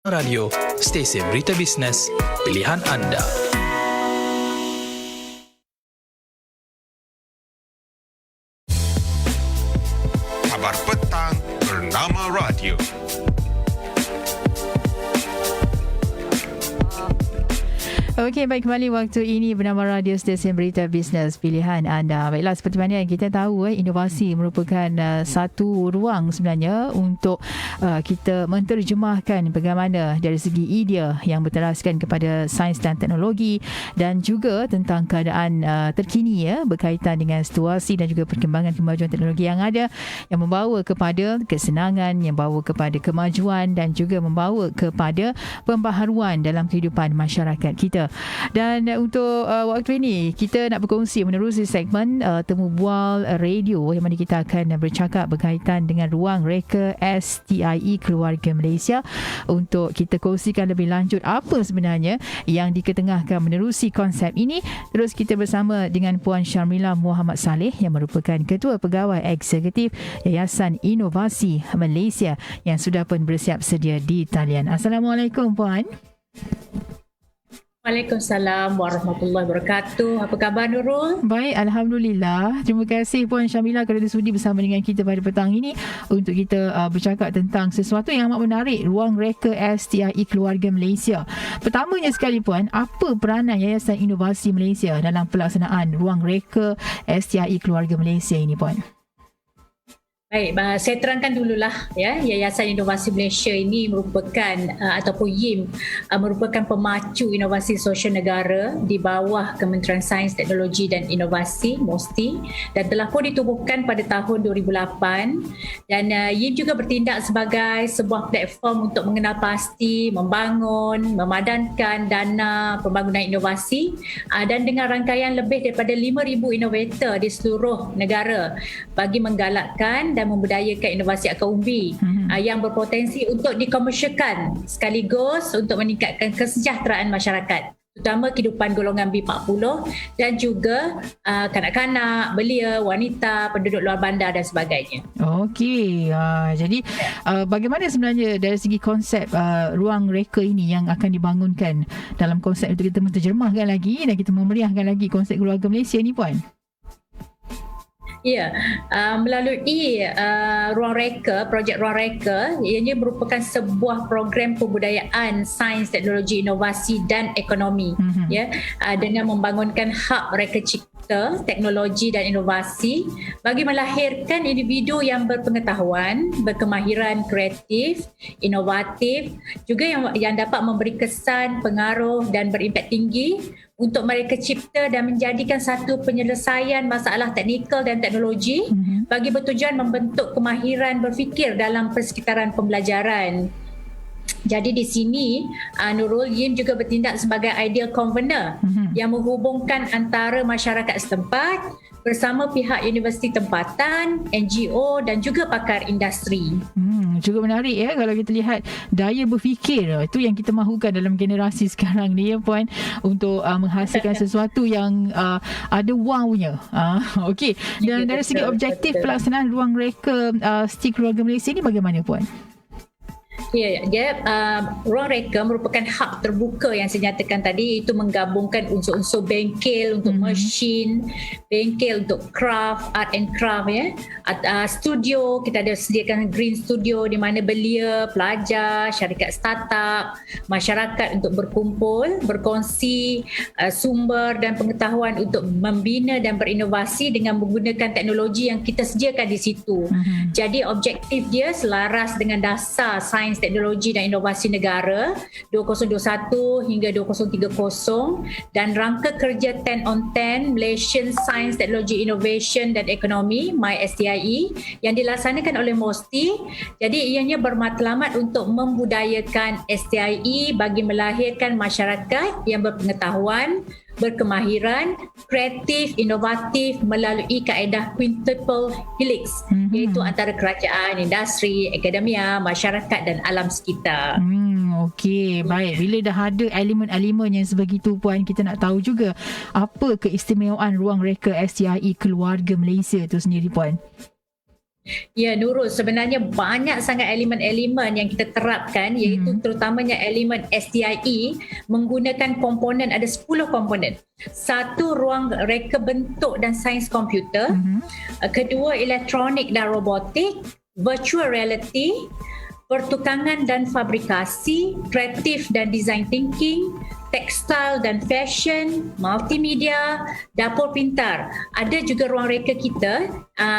Radio, stesen berita bisnes pilihan anda. Kabar petang Bernama Radio. Okey, baik, kembali waktu ini bernama Radio Stesen Berita Bisnes Pilihan anda. Baiklah, seperti mana yang kita tahu, inovasi merupakan satu ruang sebenarnya untuk kita menterjemahkan bagaimana dari segi idea yang berteraskan kepada sains dan teknologi dan juga tentang keadaan terkini berkaitan dengan situasi dan juga perkembangan kemajuan teknologi yang ada, yang membawa kepada kesenangan, yang membawa kepada kemajuan dan juga membawa kepada pembaharuan dalam kehidupan masyarakat kita. Dan untuk waktu ini kita nak berkongsi menerusi segmen Temu Bual Radio yang mana kita akan bercakap berkaitan dengan ruang reka STIE Keluarga Malaysia untuk kita kongsikan lebih lanjut apa sebenarnya yang diketengahkan menerusi konsep ini. Terus kita bersama dengan Puan Syarmila Muhammad Saleh yang merupakan Ketua Pegawai Eksekutif Yayasan Inovasi Malaysia yang sudah pun bersiap sedia di talian. Assalamualaikum Puan. Waalaikumsalam warahmatullahi wabarakatuh. Apa khabar Nurul? Baik, Alhamdulillah. Terima kasih Puan Syamila kerana sudi bersama dengan kita pada petang ini untuk kita bercakap tentang sesuatu yang amat menarik, ruang reka STIE Keluarga Malaysia. Pertamanya sekali Puan, apa peranan Yayasan Inovasi Malaysia dalam pelaksanaan ruang reka STIE Keluarga Malaysia ini Puan? Baik, saya terangkan dululah Yayasan Inovasi Malaysia ini merupakan ataupun YIM merupakan pemacu inovasi sosial negara di bawah Kementerian Sains, Teknologi dan Inovasi (MOSTI) dan telah pun ditubuhkan pada tahun 2008 dan YIM juga bertindak sebagai sebuah platform untuk mengenal pasti, membangun, memadankan dana pembangunan inovasi dan dengan rangkaian lebih daripada 5,000 inovator di seluruh negara bagi menggalakkan dan membudayakan inovasi akar umbi yang berpotensi untuk dikomersialkan sekaligus untuk meningkatkan kesejahteraan masyarakat, terutama kehidupan golongan B40 dan juga kanak-kanak, belia, wanita, penduduk luar bandar dan sebagainya. Okey, jadi bagaimana sebenarnya dari segi konsep ruang reka ini yang akan dibangunkan dalam konsep untuk kita menterjemahkan lagi dan kita memeriahkan lagi konsep keluarga Malaysia ni Puan? Ya, melalui Ruang Reka, projek Ruang Reka, ianya merupakan sebuah program pembudayaan sains, teknologi, inovasi dan ekonomi dengan membangunkan hub reka cipta, teknologi dan inovasi bagi melahirkan individu yang berpengetahuan, berkemahiran kreatif, inovatif, juga yang dapat memberi kesan, pengaruh dan berimpak tinggi untuk mereka cipta dan menjadikan satu penyelesaian masalah teknikal dan teknologi bagi bertujuan membentuk kemahiran berfikir dalam persekitaran pembelajaran. Jadi di sini Nurul, YIM juga bertindak sebagai ideal convener yang menghubungkan antara masyarakat setempat bersama pihak universiti tempatan, NGO dan juga pakar industri. Juga menarik kalau kita lihat daya berfikir itu yang kita mahukan dalam generasi sekarang ni Puan, untuk menghasilkan sesuatu yang ada wow-nya. Okey. Dan dari segi objektif pelaksanaan ruang reka STIE Keluarga Malaysia ni bagaimana Puan? Ruang reka merupakan hub terbuka yang saya nyatakan tadi, itu menggabungkan unsur-unsur bengkel untuk mesin, bengkel untuk craft, art and craft studio, kita ada sediakan green studio di mana belia, pelajar, syarikat startup, masyarakat untuk berkumpul, berkongsi sumber dan pengetahuan untuk membina dan berinovasi dengan menggunakan teknologi yang kita sediakan di situ. Jadi objektif dia selaras dengan dasar sains, teknologi dan inovasi negara 2021 hingga 2030 dan rangka kerja 10 on 10 Malaysian Science, Technology, Innovation dan Ekonomi (MySTIE) yang dilaksanakan oleh MOSTI. Jadi ianya bermatlamat untuk membudayakan STIE bagi melahirkan masyarakat yang berpengetahuan, berkemahiran, kreatif, inovatif melalui kaedah quintuple helix, iaitu antara kerajaan, industri, akademia, masyarakat dan alam sekitar. Okey, baik. Bila dah ada elemen-elemen yang sebegitu Puan, kita nak tahu juga apa keistimewaan ruang reka STIE Keluarga Malaysia itu sendiri Puan. Ya Nurul, sebenarnya banyak sangat elemen-elemen yang kita terapkan, iaitu terutamanya elemen SDIE menggunakan komponen, ada 10 komponen. Satu, ruang reka bentuk dan sains komputer. Kedua, elektronik dan robotik, virtual reality, pertukangan dan fabrikasi, kreatif dan design thinking, tekstil dan fashion, multimedia, dapur pintar. Ada juga ruang reka kita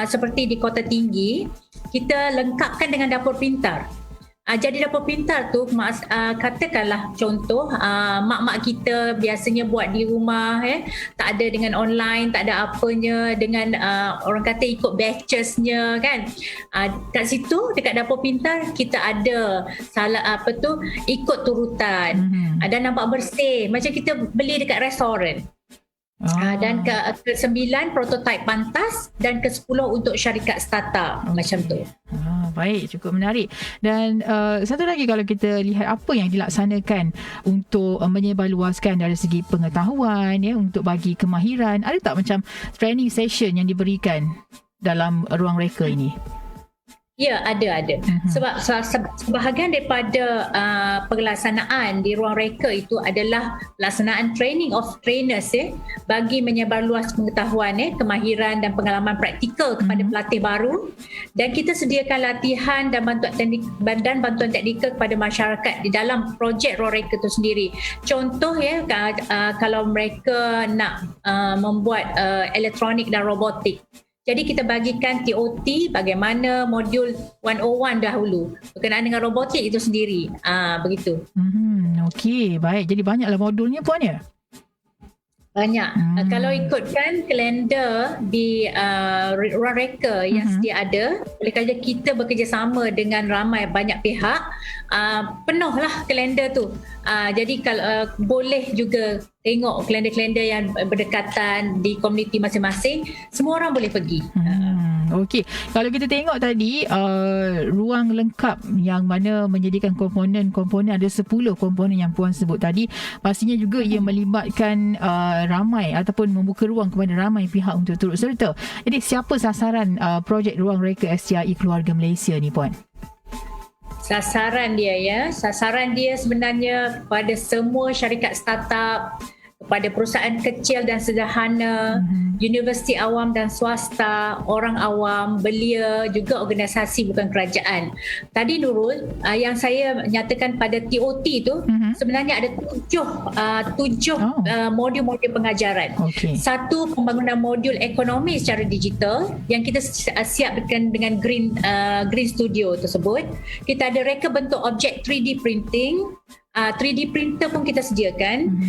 seperti di Kota Tinggi, kita lengkapkan dengan dapur pintar. Jadi dapur pintar tu katakanlah contoh mak-mak kita biasanya buat di rumah, tak ada dengan online, tak ada apanya, dengan orang kata ikut batchesnya kan. Kat situ dekat dapur pintar kita ada ikut turutan dan nampak bersih macam kita beli dekat restoran. Dan ke-9 prototipe pantas dan ke-10 untuk syarikat startup macam tu. Baik, cukup menarik. Dan satu lagi, kalau kita lihat apa yang dilaksanakan untuk menyebarluaskan dari segi pengetahuan untuk bagi kemahiran, ada tak macam training session yang diberikan dalam ruang reka ini? Ya, ada. Sebab sebahagian daripada pelaksanaan di ruang reka itu adalah pelaksanaan training of trainers bagi menyebarluas pengetahuan, kemahiran dan pengalaman praktikal kepada pelatih baru, dan kita sediakan latihan dan bantuan teknikal kepada masyarakat di dalam projek ruang reka itu sendiri. Contoh kalau mereka nak membuat elektronik dan robotik, jadi kita bagikan TOT bagaimana modul 101 dahulu berkenaan dengan robotik itu sendiri. Begitu. Okey, baik. Jadi banyaklah modulnya puan ya? Banyak. Kalau ikutkan kalender di ruang reka yang sedia ada, oleh kerana kita bekerjasama dengan banyak pihak, penuhlah kalender tu. Jadi kalau boleh juga tengok kalender-kalender yang berdekatan di komuniti masing-masing, semua orang boleh pergi. Okey, kalau kita tengok tadi ruang lengkap yang mana menyediakan komponen ada 10 komponen yang puan sebut tadi, pastinya juga ia melibatkan ramai ataupun membuka ruang kepada ramai pihak untuk turut serta. Jadi siapa sasaran projek ruang reka STIE Keluarga Malaysia ni puan? Sasaran dia sebenarnya pada semua syarikat startup, kepada perusahaan kecil dan sederhana, universiti awam dan swasta, orang awam, belia, juga organisasi bukan kerajaan. Tadi Nurul, yang saya nyatakan pada TOT tu, sebenarnya ada tujuh modul-modul pengajaran. Satu, pembangunan modul ekonomi secara digital yang kita siapkan dengan Green Studio tersebut. Kita ada reka bentuk objek 3D printing, 3D printer pun kita sediakan,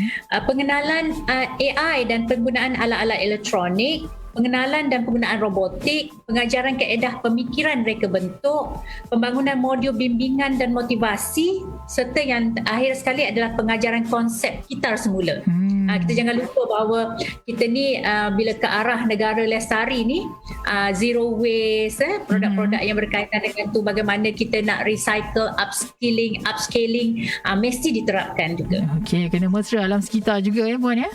pengenalan AI dan penggunaan alat-alat elektronik, pengenalan dan penggunaan robotik, pengajaran kaedah pemikiran reka bentuk, pembangunan modul bimbingan dan motivasi, serta yang akhir sekali adalah pengajaran konsep kitar semula. Kita jangan lupa bahawa kita ni bila ke arah negara lestari ni, zero waste, produk-produk yang berkaitan dengan tu, bagaimana kita nak recycle, upscaling mesti diterapkan juga. Okey, kena mesra alam sekitar juga puan ya.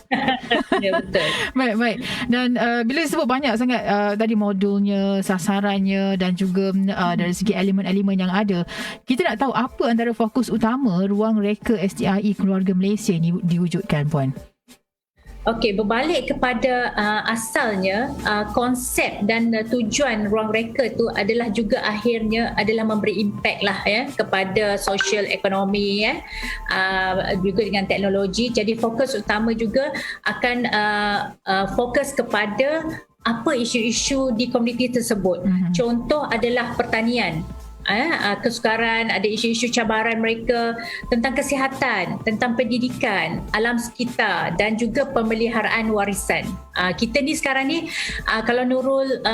Ya, betul. Baik. Dan bila sebut banyak sangat tadi modulnya, sasarannya dan juga dari segi elemen-elemen yang ada, kita nak tahu apa antara fokus utama ruang reka STIE Keluarga Malaysia ni diwujudkan puan? Okey, berbalik kepada asalnya, konsep dan tujuan ruang reka itu adalah juga akhirnya adalah memberi impact lah kepada sosial ekonomi juga dengan teknologi. Jadi fokus utama juga akan fokus kepada apa isu-isu di komuniti tersebut. Contoh adalah pertanian. Kesukaran, ada isu-isu cabaran mereka tentang kesihatan, tentang pendidikan, alam sekitar dan juga pemeliharaan warisan. Kita ni sekarang ni, kalau Nurul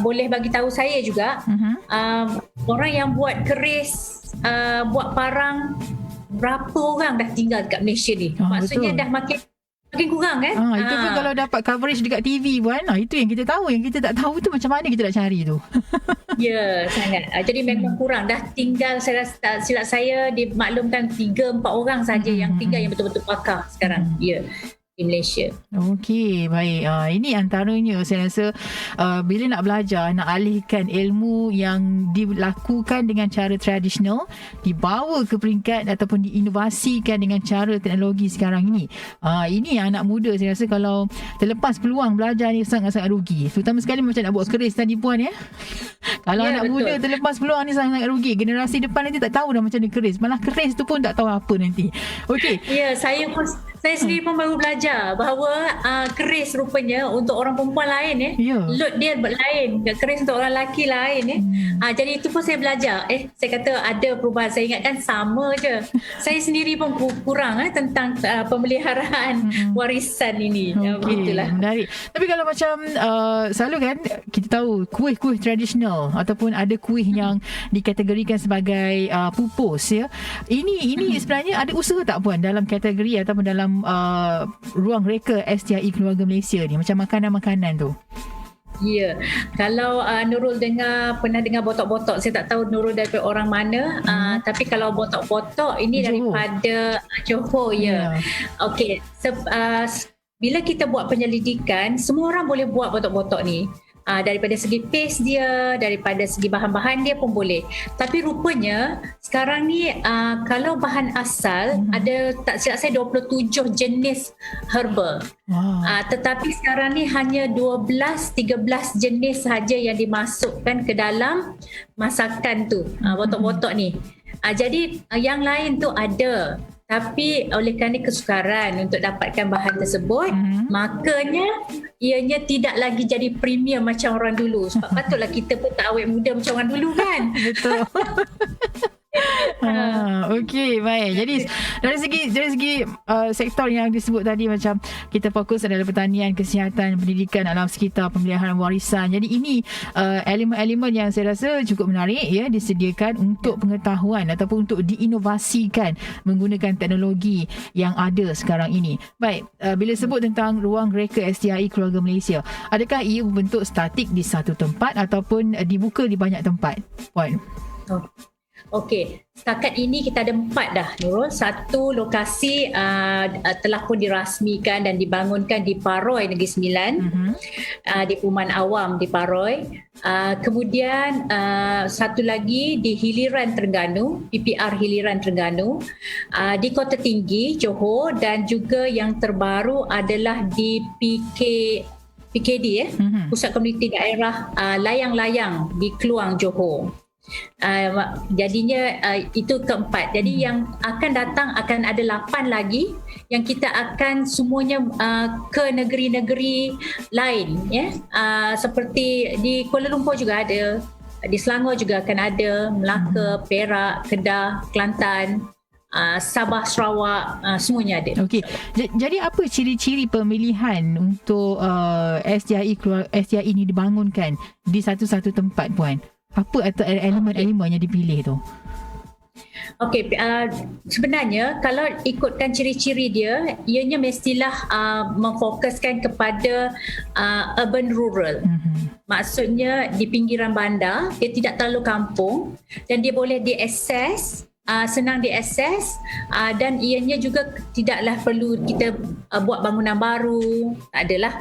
boleh bagi tahu saya juga, orang yang buat keris, buat parang, berapa orang dah tinggal dekat Malaysia ni? Maksudnya betul. Dah makin kurang Itu pun kalau dapat coverage dekat TV puan, itu yang kita tahu. Yang kita tak tahu tu macam mana kita nak cari tu. Ya, sangat. Jadi memang kurang. Dah tinggal, saya rasa, silap saya dimaklumkan 3-4 orang saja yang tinggal yang betul-betul pakar sekarang. Ya. di Malaysia. Okey, baik. Ini antaranya saya rasa bila nak belajar, nak alihkan ilmu yang dilakukan dengan cara tradisional, dibawa ke peringkat ataupun diinovasikan dengan cara teknologi sekarang ini. Ini anak muda saya rasa kalau terlepas peluang belajar ni sangat-sangat rugi. Terutama sekali macam nak buat keris tadi puan ya. Kalau anak betul. muda terlepas peluang ni sangat rugi. Generasi depan nanti tak tahu dah macam ni keris. Malah keris tu pun tak tahu apa nanti. Okey. Ya, saya sendiri pun baru belajar bahawa keris rupanya untuk orang perempuan lain Ya. load dia lain, keris untuk orang lelaki lain jadi itu pun saya belajar. Saya kata ada perubahan. Saya ingatkan sama je. Saya sendiri pun kurang tentang pemeliharaan warisan ini. Begitulah. Menarik. Tapi kalau macam selalu kan kita tahu kuih-kuih tradisional ataupun ada kuih yang dikategorikan sebagai pupus ya. Ini sebenarnya ada usaha tak puan dalam kategori ataupun dalam ruang reka STI Keluarga Malaysia ni macam makanan-makanan tu? Ya, kalau Nurul pernah dengar botok-botok, saya tak tahu Nurul daripada orang mana, tapi kalau botok-botok ini Johor. daripada Johor ya. Okey, bila kita buat penyelidikan, semua orang boleh buat botok-botok ni. Daripada segi paste dia, daripada segi bahan-bahan dia pun boleh. Tapi rupanya sekarang ni kalau bahan asal ada tak silap saya 27 jenis herba. Wow. Tetapi sekarang ni hanya 12-13 jenis sahaja yang dimasukkan ke dalam masakan tu, botok-botok ni. Jadi yang lain tu ada. Tapi oleh kerana kesukaran untuk dapatkan bahan tersebut, makanya ianya tidak lagi jadi premium macam orang dulu. Sebab patutlah kita pun tak awet muda macam orang dulu kan. Betul. Okey, baik. Jadi dari segi sektor yang disebut tadi macam kita fokus adalah pertanian, kesihatan, pendidikan, alam sekitar, pemeliharaan warisan. Jadi ini elemen-elemen yang saya rasa cukup menarik ya disediakan untuk pengetahuan ataupun untuk diinovasikan menggunakan teknologi yang ada sekarang ini. Baik, bila sebut tentang ruang reka STI Keluarga Malaysia, adakah ia berbentuk statik di satu tempat ataupun dibuka di banyak tempat? Puan. Okey, setakat ini kita ada 4 dah Nurul. Satu lokasi telah pun dirasmikan dan dibangunkan di Paroi Negeri Sembilan, di Perumahan Awam di Paroi. Kemudian satu lagi di Hiliran Terengganu, PPR Hiliran Terengganu, di Kota Tinggi Johor, dan juga yang terbaru adalah di PKD Pusat Komuniti Daerah Layang-Layang di Kluang Johor. Jadinya itu keempat. Jadi yang akan datang akan ada 8 lagi yang kita akan semuanya ke negeri-negeri lain ya. Seperti di Kuala Lumpur juga ada, di Selangor juga akan ada, Melaka, Perak, Kedah, Kelantan, Sabah, Sarawak, semuanya ada. Okey. Jadi apa ciri-ciri pemilihan untuk STI ini dibangunkan di satu-satu tempat puan? Apa atau elemen-elemen yang dipilih tu? Okey, sebenarnya kalau ikutkan ciri-ciri dia, ianya mestilah memfokuskan kepada urban rural. Maksudnya di pinggiran bandar, dia tidak terlalu kampung dan dia boleh diakses, senang diakses, dan ianya juga tidaklah perlu kita buat bangunan baru, tak adalah,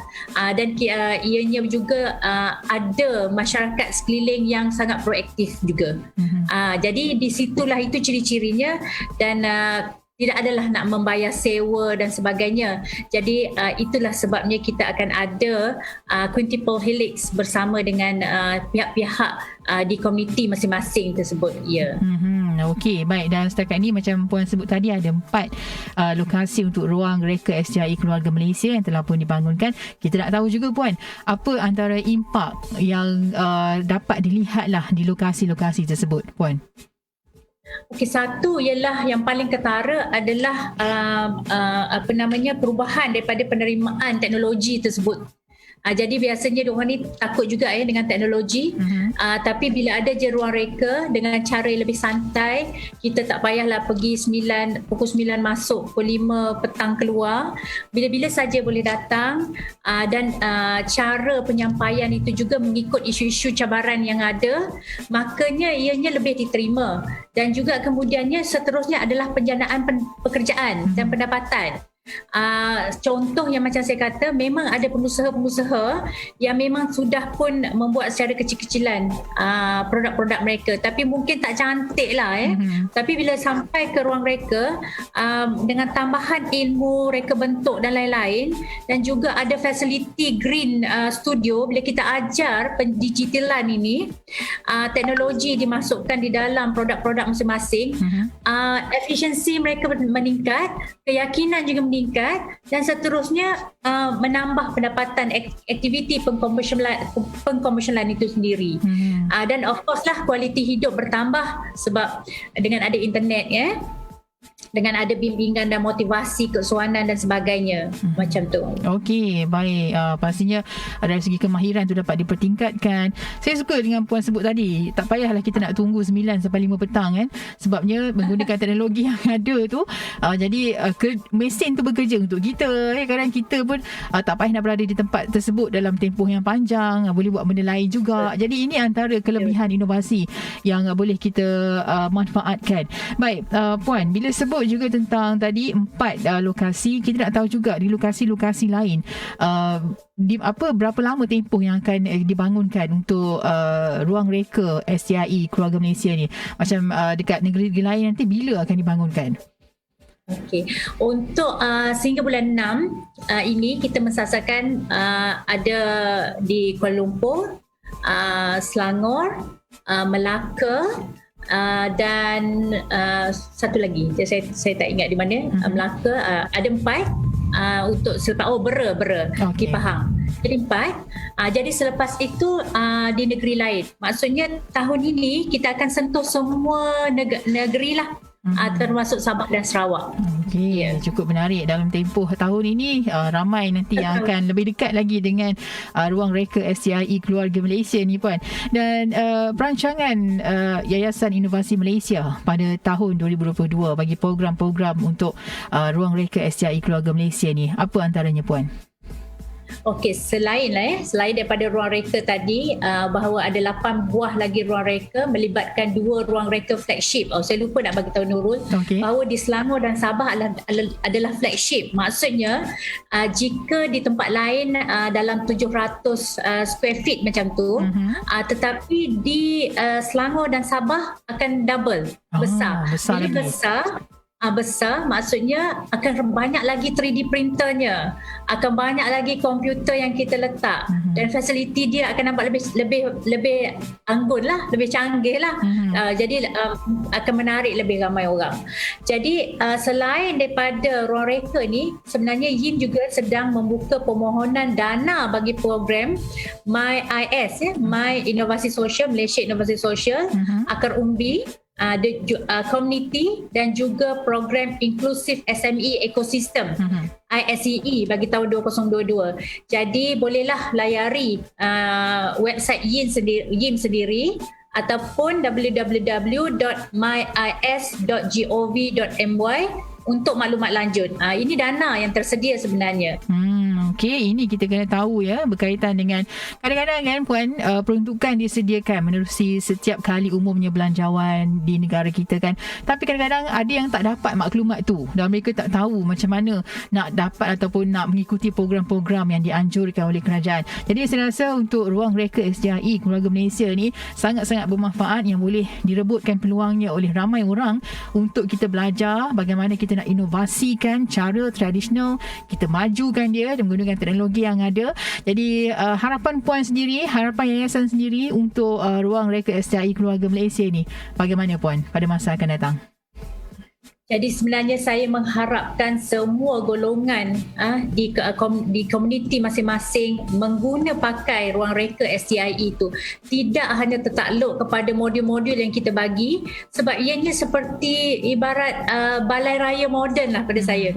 dan ianya juga ada masyarakat sekeliling yang sangat proaktif juga. Jadi di situlah itu ciri-cirinya, dan tidak adalah nak membayar sewa dan sebagainya. Jadi itulah sebabnya kita akan ada Quintuple Helix bersama dengan pihak-pihak di komuniti masing-masing tersebut. Ya. Okey, baik. Dan setakat ini macam puan sebut tadi ada 4 lokasi untuk ruang reka STI Keluarga Malaysia yang telah pun dibangunkan. Kita nak tahu juga puan, apa antara impak yang dapat dilihatlah di lokasi-lokasi tersebut puan? Okey, satu ialah yang paling ketara adalah perubahan daripada penerimaan teknologi tersebut. Jadi biasanya diorang ni takut juga dengan teknologi, tapi bila ada je ruang reka dengan cara yang lebih santai, kita tak payahlah pergi pukul 9 masuk, pukul 5 petang keluar, bila-bila saja boleh datang, dan cara penyampaian itu juga mengikut isu-isu cabaran yang ada, makanya ianya lebih diterima. Dan juga kemudiannya seterusnya adalah penjanaan pekerjaan dan pendapatan. Contoh yang macam saya kata, memang ada pengusaha-pengusaha yang memang sudah pun membuat secara kecil-kecilan produk-produk mereka, tapi mungkin tak cantik lah Tapi bila sampai ke ruang reka, dengan tambahan ilmu reka bentuk dan lain-lain, dan juga ada fasiliti green studio, bila kita ajar pendigitalan ini, teknologi dimasukkan di dalam produk-produk masing-masing, efisiensi mereka meningkat, keyakinan juga meningkat, dan seterusnya menambah pendapatan aktiviti pengkomersialan itu sendiri. Dan of course lah kualiti hidup bertambah sebab dengan ada internet dengan ada bimbingan dan motivasi keusuanan dan sebagainya, macam tu. Okey, baik. Pastinya dari segi kemahiran tu dapat dipertingkatkan. Saya suka dengan Puan sebut tadi, tak payahlah kita nak tunggu 9 sampai 5 petang kan. Sebabnya menggunakan teknologi yang ada tu, jadi mesin tu bekerja untuk kita. Kadang kita pun tak payah nak berada di tempat tersebut dalam tempoh yang panjang, boleh buat benda lain juga. Jadi ini antara kelebihan inovasi yang boleh kita manfaatkan. Baik, Puan, bila sebut juga tentang tadi 4 lokasi, kita nak tahu juga di lokasi-lokasi lain berapa lama tempoh yang akan dibangunkan untuk ruang reka STIE Keluarga Malaysia ni. Macam dekat negeri-negeri lain nanti bila akan dibangunkan? Okey, untuk sehingga bulan 6 ini kita mensasarkan ada di Kuala Lumpur, Selangor, Melaka, dan satu lagi saya tak ingat di mana. Melaka ada 4 untuk selepas Bera di Pahang. Jadi 4. Jadi selepas itu di negeri lain. Maksudnya tahun ini kita akan sentuh semua negeri lah. Termasuk Sabah dan Sarawak. Okey, cukup menarik. Dalam tempoh tahun ini ramai nanti yang akan lebih dekat lagi dengan ruang reka STIE Keluarga Malaysia ni, Puan. Dan perancangan Yayasan Inovasi Malaysia pada tahun 2022 bagi program-program untuk ruang reka STIE Keluarga Malaysia ni, apa antaranya, Puan? Okey, selain daripada ruang reka tadi, bahawa ada 8 buah lagi ruang reka melibatkan 2 ruang reka flagship. Saya lupa nak bagi tahu Nurul, bahawa di Selangor dan Sabah adalah flagship. Maksudnya jika di tempat lain dalam 700 square feet macam tu, tetapi di Selangor dan Sabah akan double, besar. Bila besar maksudnya akan banyak lagi 3D printernya, akan banyak lagi komputer yang kita letak, dan fasiliti dia akan nampak lebih anggun lah, lebih canggih lah. Jadi akan menarik lebih ramai orang. Jadi selain daripada ruang reka ni, sebenarnya YIN juga sedang membuka permohonan dana bagi program MyIS, My Inovasi Sosial, Malaysia Inovasi Sosial, Akar Umbi, community, dan juga program inklusif SME Ecosystem, ISEE bagi tahun 2022. Jadi bolehlah layari website YIN sendiri ataupun www.myis.gov.my untuk maklumat lanjut. Ini dana yang tersedia sebenarnya. Okey, ini kita kena tahu berkaitan dengan kadang-kadang kan, Puan, peruntukan disediakan menerusi setiap kali umumnya belanjawan di negara kita kan. Tapi kadang-kadang ada yang tak dapat maklumat tu dan mereka tak tahu macam mana nak dapat ataupun nak mengikuti program-program yang dianjurkan oleh kerajaan. Jadi saya rasa untuk ruang reka STIE Keluarga Malaysia ni sangat-sangat bermanfaat, yang boleh direbutkan peluangnya oleh ramai orang untuk kita belajar bagaimana kita nak inovasikan cara tradisional, kita majukan dia dan menggunakan teknologi yang ada. Jadi harapan Puan sendiri, harapan yayasan sendiri untuk ruang reka STIE Keluarga Malaysia ni bagaimana, Puan, pada masa akan datang? Jadi sebenarnya saya mengharapkan semua golongan di komuniti masing-masing pakai ruang reka STIE itu. Tidak hanya tertakluk kepada modul-modul yang kita bagi, sebab ianya seperti ibarat balai raya moden lah pada saya.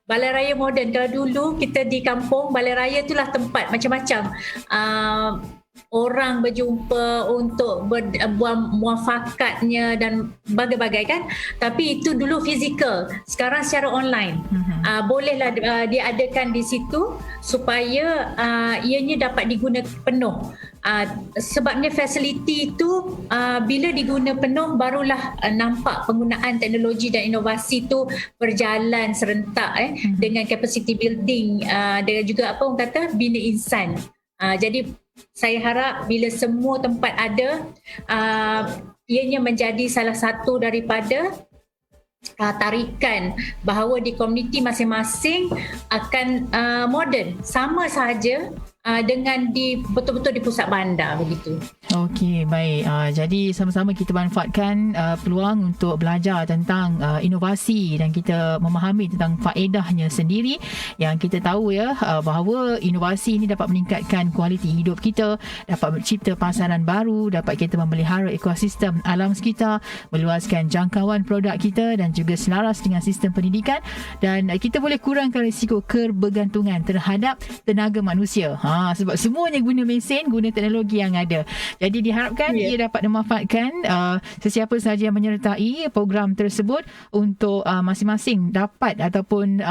Balai raya moden, kalau dulu kita di kampung, balai raya itulah tempat macam-macam orang berjumpa untuk buat muafakatnya dan bagai-bagai kan. Tapi itu dulu fizikal, sekarang secara online. Bolehlah diadakan di situ supaya ianya dapat digunakan penuh. Sebabnya fasiliti itu bila diguna penuh barulah nampak penggunaan teknologi dan inovasi itu berjalan serentak dengan capacity building dengan juga apa orang kata bina insan. Jadi saya harap bila semua tempat ada, ianya menjadi salah satu daripada tarikan bahawa di komuniti masing-masing akan moden sama sahaja dengan betul-betul di pusat bandar begitu. Okey, baik. Jadi sama-sama kita manfaatkan peluang untuk belajar tentang inovasi dan kita memahami tentang faedahnya sendiri, yang kita tahu ya bahawa inovasi ini dapat meningkatkan kualiti hidup kita, dapat mencipta pasaran baru, dapat kita memelihara ekosistem alam sekitar, meluaskan jangkauan produk kita dan juga selaras dengan sistem pendidikan, dan kita boleh kurangkan risiko kebergantungan terhadap tenaga manusia. Sebab semuanya guna mesin, guna teknologi yang ada. Jadi diharapkan ia dapat memanfaatkan sesiapa sahaja yang menyertai program tersebut untuk masing-masing dapat ataupun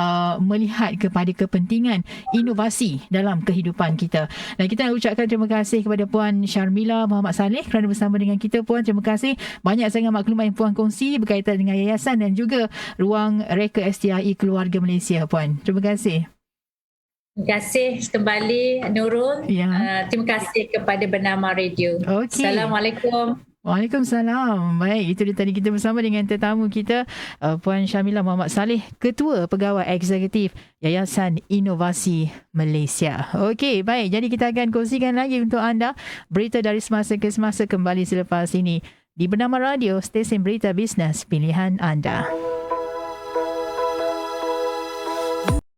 melihat kepada kepentingan inovasi dalam kehidupan kita. Dan kita nak ucapkan terima kasih kepada Puan Sharmila Muhammad Saleh kerana bersama dengan kita. Puan, terima kasih. Banyak sangat maklumat yang Puan kongsi berkaitan dengan yayasan dan juga Ruang Reka STIE Keluarga Malaysia, Puan. Terima kasih. Terima kasih kembali Nurul. Terima kasih kepada Bernama Radio. Okay. Assalamualaikum. Waalaikumsalam. Baik, itu dia tadi kita bersama dengan tetamu kita Puan Sharmila Muhammad Saleh, Ketua Pegawai Eksekutif Yayasan Inovasi Malaysia. Okey, baik. Jadi kita akan kongsikan lagi untuk anda berita dari semasa ke semasa kembali selepas ini di Bernama Radio, stesen berita bisnes pilihan anda.